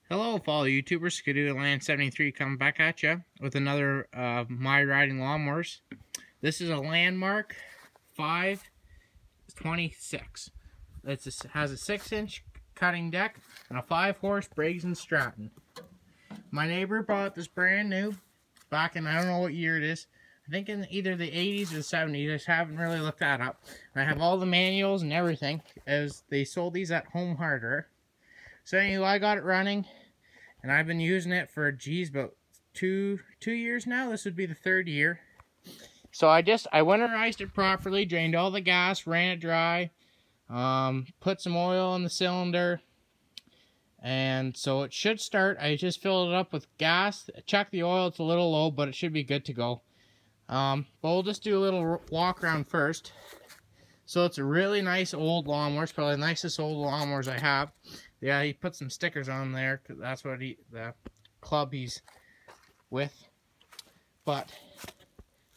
Hello, fellow YouTubers. Skidoo Land 73 coming back at you with another My Riding Lawnmowers. This is a Landmark 526. It has a 6-inch cutting deck and a 5-horse Briggs & Stratton. My neighbor bought this brand new back in, I don't know what year it is. I think in either the 80s or the 70s. I just haven't really looked that up. And I have all the manuals and everything, as they sold these at Home Hardware. So anyway, I got it running, and I've been using it for, about two years now. This would be the 3rd year. So I winterized it properly, drained all the gas, ran it dry, put some oil in the cylinder, and so it should start. I just filled it up with gas, check the oil, it's a little low, but it should be good to go. But we'll just do a little walk around first. So it's a really nice old lawnmower. It's probably the nicest old lawnmowers I have. Yeah, he put some stickers on there, because that's what the club he's with. But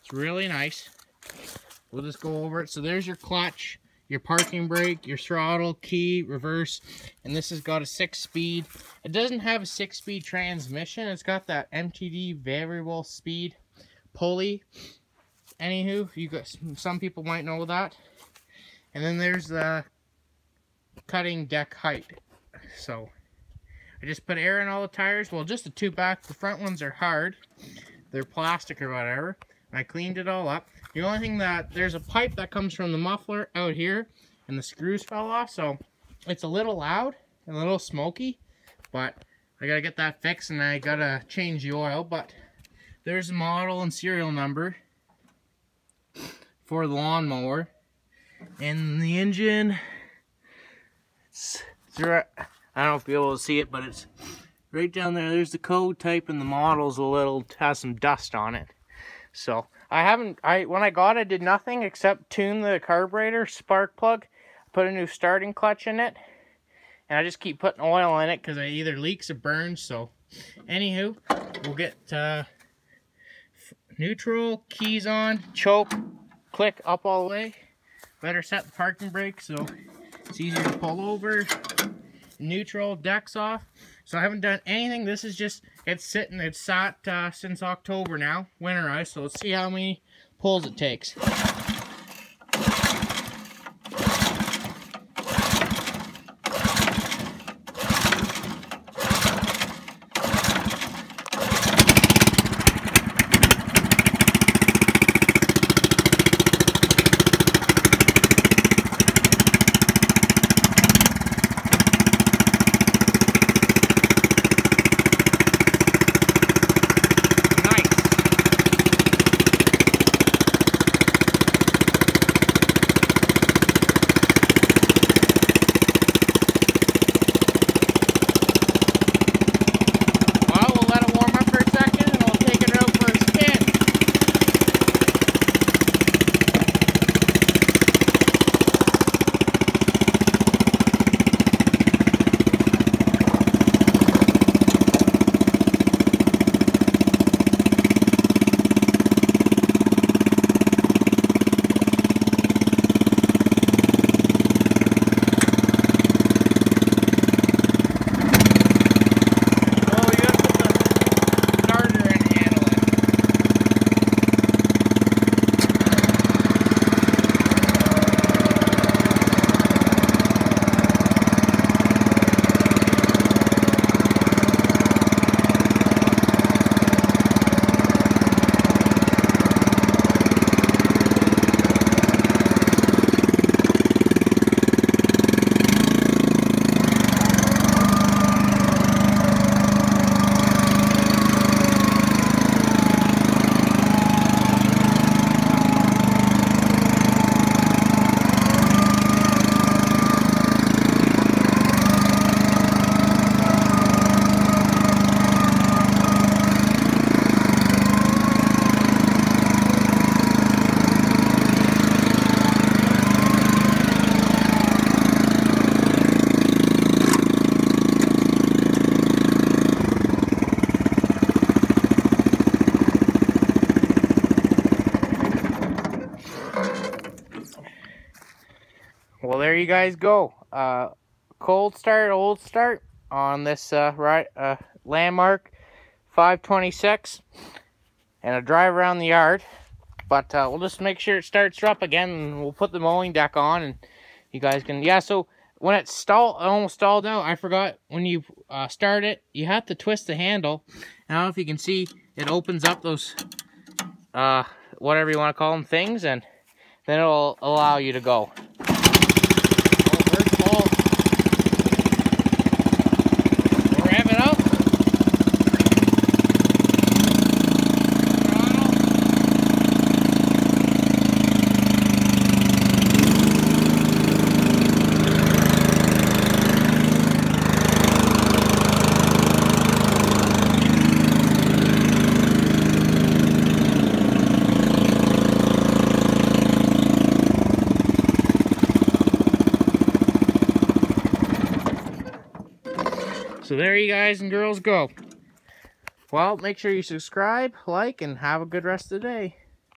it's really nice. We'll just go over it. So there's your clutch, your parking brake, your throttle, key, reverse, and this has got a 6-speed. It doesn't have a 6-speed transmission. It's got that MTD variable speed pulley. Anywho, some people might know that. And then there's the cutting deck height. So I just put air in all the tires. Well, just the two back. The front ones are hard. They're plastic or whatever. I cleaned it all up. The only thing there's a pipe that comes from the muffler out here, and the screws fell off, so it's a little loud and a little smoky, but I gotta get that fixed, and I gotta change the oil. But there's the model and serial number for the lawnmower, and the engine, I don't know if you'll be able to see it, but it's right down there. There's the code type, and the model's has some dust on it. So when I got it, I did nothing except tune the carburetor spark plug, put a new starting clutch in it, and I just keep putting oil in it because it either leaks or burns. So anywho, we'll get neutral, keys on, choke, click up all the way. Better set the parking brake so it's easier to pull over. Neutral, deck's off. So I haven't done anything. This is just, it's sat since October now, winterized. So let's see how many pulls it takes. Well, there you guys go. Cold start, old start. on this landmark 526, and a drive around the yard. But we'll just make sure it starts up again, and we'll put the mowing deck on, and you guys can, yeah, so when it's almost stalled out, I forgot, when you start it, you have to twist the handle. I don't know if you can see, it opens up those, whatever you want to call them, things, and then it'll allow you to go. Oh, first ball. We'll rev it up. So there you guys and girls go. Well, make sure you subscribe, like, and have a good rest of the day.